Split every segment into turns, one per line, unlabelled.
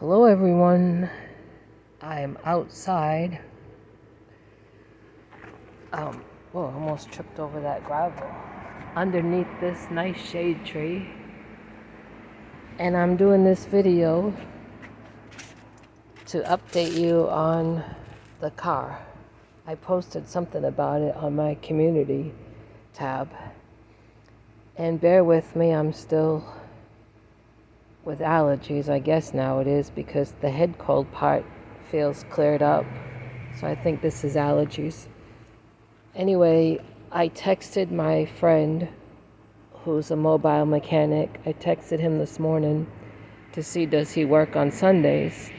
Hello everyone, I'm outside. Almost tripped over that gravel underneath this nice shade tree. And I'm doing this video to update you on the car. I posted something about it on my community tab. And bear with me, I'm still with allergies. I guess now it is because the head cold part feels cleared up. So I think this is allergies. Anyway, I texted my friend who's a mobile mechanic. I texted him this morning to see does he work on Sundays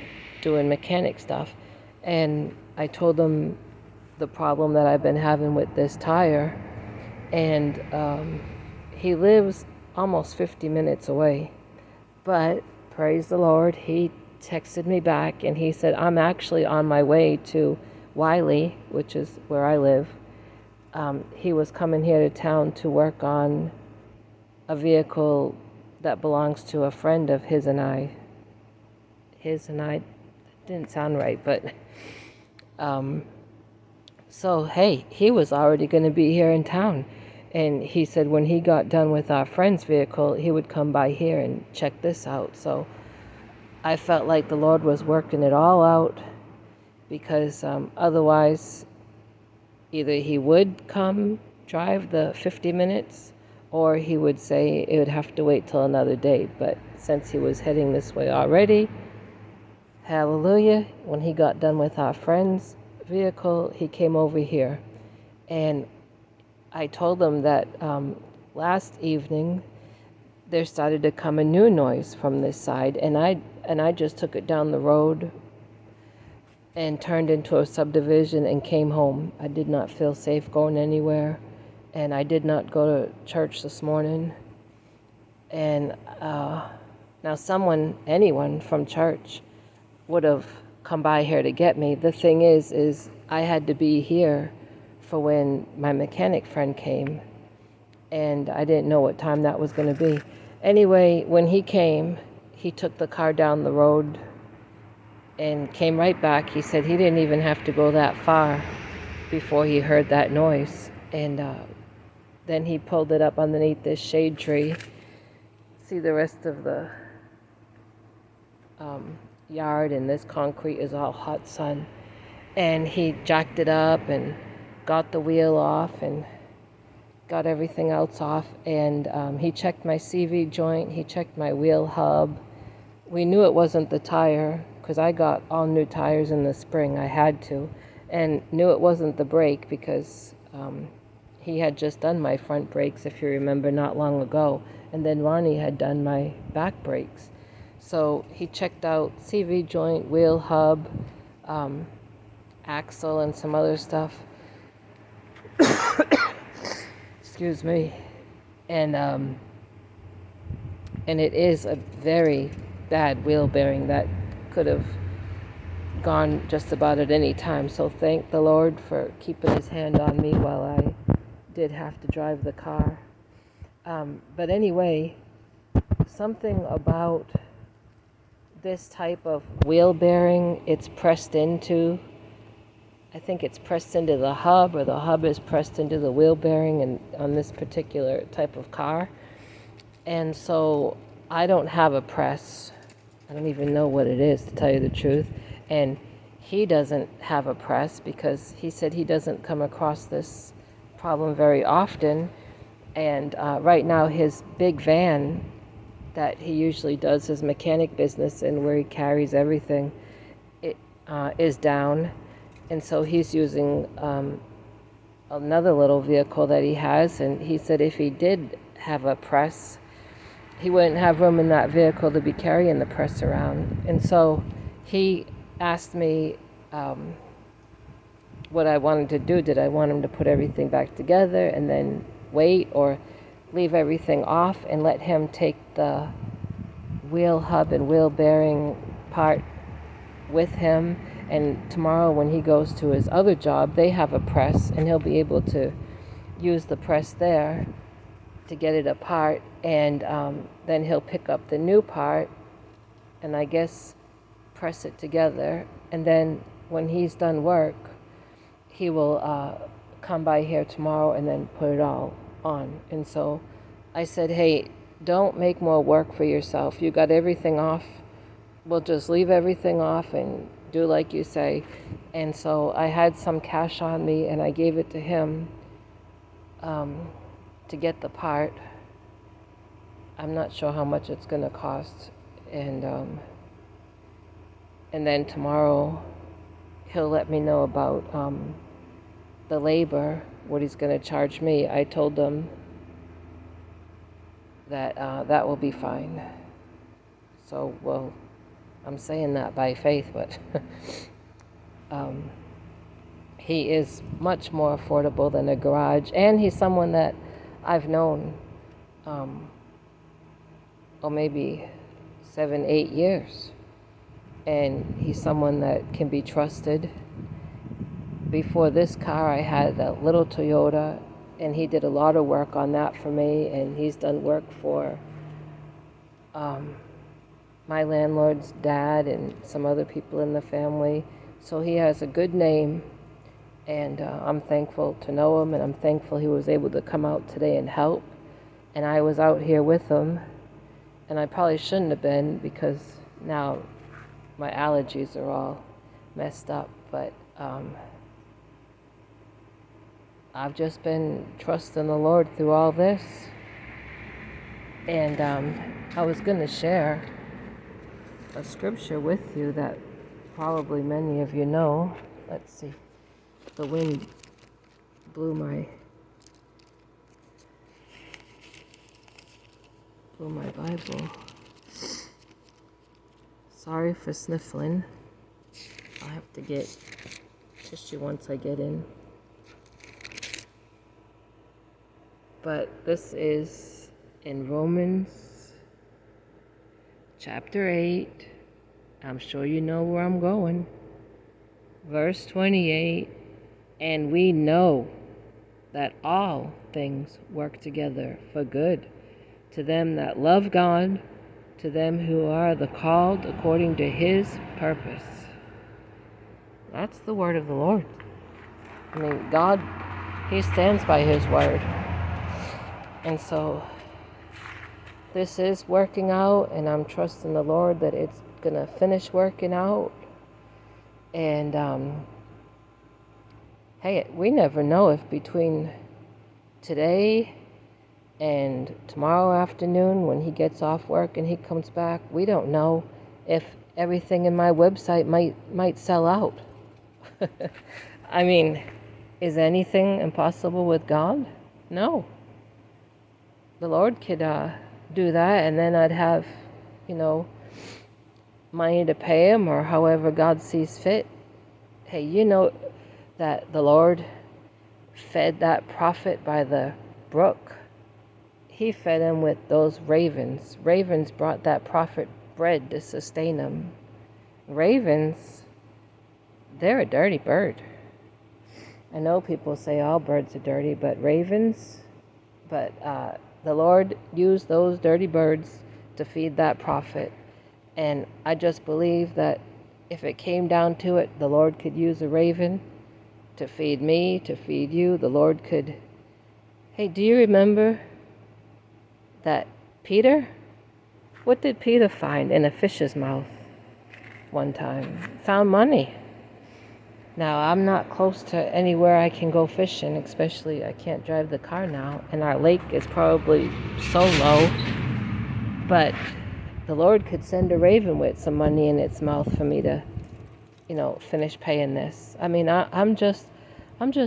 doing mechanic stuff. And I told him the problem that I've been having with this tire. And he lives almost 50 minutes away. But praise the Lord, he texted me back and he said, I'm actually on my way to Wiley, which is where I live. He was coming here to town to work on a vehicle that belongs to a friend of his and I. His and I didn't sound right, but so hey, he was already going to be here in town. And he said when he got done with our friend's vehicle, he would come by here and check this out. So I felt like the Lord was working it all out because otherwise either he would come drive the 50 minutes or he would say it would have to wait till another day. But since he was heading this way already, hallelujah, when he got done with our friend's vehicle, he came over here. And I told him that last evening there started to come a new noise from this side, and I just took it down the road and turned into a subdivision and came home. I did not feel safe going anywhere, and I did not go to church this morning. And now anyone from church would have come by here to get me. The thing is I had to be here for when my mechanic friend came, and I didn't know what time that was going to be. Anyway, when he came, he took the car down the road and came right back. He said he didn't even have to go that far before he heard that noise. And then he pulled it up underneath this shade tree. See the rest of the yard, and this concrete is all hot sun. And he jacked it up and got the wheel off and got everything else off. And he checked my CV joint. He checked my wheel hub. We knew it wasn't the tire because I got all new tires in the spring. I had to. And knew it wasn't the brake because he had just done my front brakes, if you remember, not long ago. And then Ronnie had done my back brakes. So he checked out CV joint, wheel hub, axle, and some other stuff. Excuse me. And it is a very bad wheel bearing that could have gone just about at any time. So thank the Lord for keeping his hand on me while I did have to drive the car. But anyway, something about this type of wheel bearing, it's pressed into, I think it's pressed into the hub, or the hub is pressed into the wheel bearing and on this particular type of car. And so I don't have a press. I don't even know what it is, to tell you the truth. And he doesn't have a press because he said he doesn't come across this problem very often. And right now his big van that he usually does his mechanic business and where he carries everything, it is down. And so he's using another little vehicle that he has. And he said if he did have a press, he wouldn't have room in that vehicle to be carrying the press around. And so he asked me what I wanted to do. Did I want him to put everything back together and then wait, or leave everything off and let him take the wheel hub and wheel bearing part with him? And tomorrow when he goes to his other job, they have a press, and he'll be able to use the press there to get it apart. And then he'll pick up the new part, and I guess press it together, and then when he's done work, he will come by here tomorrow and then put it all on. And so I said, hey, don't make more work for yourself. You got everything off. We'll just leave everything off and do like you say. And so I had some cash on me, and I gave it to him to get the part. I'm not sure how much it's going to cost. And then tomorrow he'll let me know about the labor, what he's going to charge me. I told them that that will be fine. So, well, I'm saying that by faith, but he is much more affordable than a garage, and he's someone that I've known, maybe 7-8 years, and he's someone that can be trusted. Before this car, I had a little Toyota, and he did a lot of work on that for me, and he's done work for my landlord's dad and some other people in the family. So he has a good name, and I'm thankful to know him, and I'm thankful he was able to come out today and help. And I was out here with him, and I probably shouldn't have been, because now my allergies are all messed up. But I've just been trusting the Lord through all this. And I was going to share a scripture with you that probably many of you know. Let's see. The wind blew my Bible. Sorry for sniffling. I'll have to get tissue once I get in. But this is in Romans chapter 8. I'm sure you know where I'm going. Verse 28. And we know that all things work together for good to them that love God, to them who are the called according to his purpose. That's the word of the Lord. I mean, God, he stands by his word. And so this is working out, and I'm trusting the Lord that it's going to finish working out. And hey, we never know if between today and tomorrow afternoon when he gets off work and he comes back, we don't know if everything in my website might sell out. I mean, is anything impossible with God? No. The Lord could do that, and then I'd have, money to pay him, or however God sees fit. Hey, you know that the Lord fed that prophet by the brook. He fed him with those ravens. Ravens brought that prophet bread to sustain him. Ravens, they're a dirty bird. I know people say all birds are dirty, but ravens, the Lord used those dirty birds to feed that prophet. And I just believe that if it came down to it, the Lord could use a raven to feed me, to feed you. The Lord could. Hey, do you remember that Peter? What did Peter find in a fish's mouth one time? Found money. Now, I'm not close to anywhere I can go fishing, especially I can't drive the car now, and our lake is probably so low. But the Lord could send a raven with some money in its mouth for me to, finish paying this. I mean, I'm just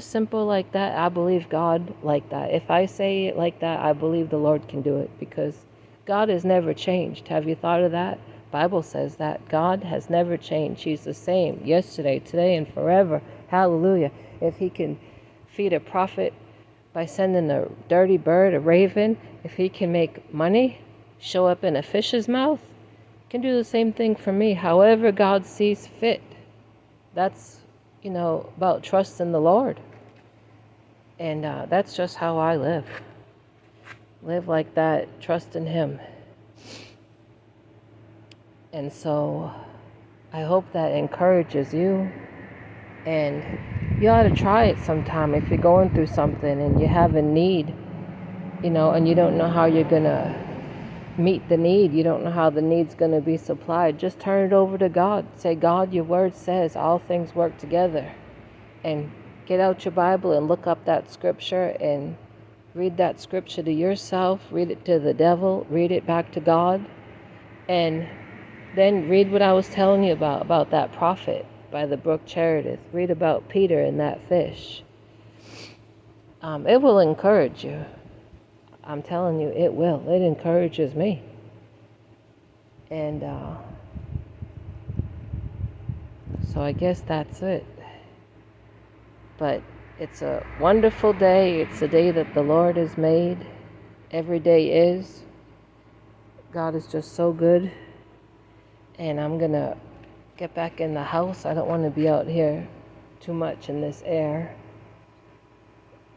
simple like that. I believe God like that. If I say it like that, I believe the Lord can do it, because God has never changed. Have you thought of that? Bible says that God has never changed. He's the same yesterday, today, and forever. Hallelujah. If he can feed a prophet by sending a dirty bird, a raven, if he can make money show up in a fish's mouth, he can do the same thing for me, however God sees fit. That's, about trusting the Lord. And that's just how I live. Live like that, trust in him. And so I hope that encourages you. And you ought to try it sometime if you're going through something and you have a need, and you don't know how you're going to meet the need. You don't know how the need's going to be supplied. Just turn it over to God. Say, God, your word says all things work together. And get out your Bible and look up that scripture and read that scripture to yourself. Read it to the devil. Read it back to God. And then read what I was telling you about that prophet by the brook Cheredith. Read about Peter and that fish. It will encourage you. I'm telling you, it will. It encourages me. And so I guess that's it. But it's a wonderful day. It's a day that the Lord has made. Every day is. God is just so good. And I'm going to get back in the house. I don't want to be out here too much in this air.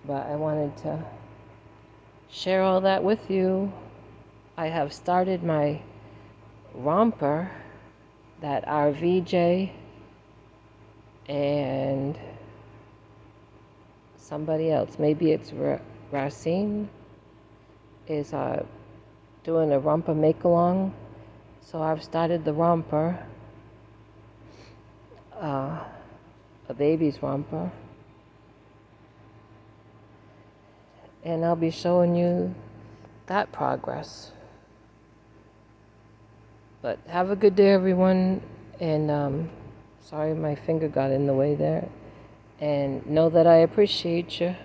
But I wanted to share all that with you. I have started my romper, that RVJ, and somebody else, maybe it's Racine, is doing a romper make-along. So I've started the romper, a baby's romper. And I'll be showing you that progress. But have a good day, everyone. And sorry my finger got in the way there. And know that I appreciate you.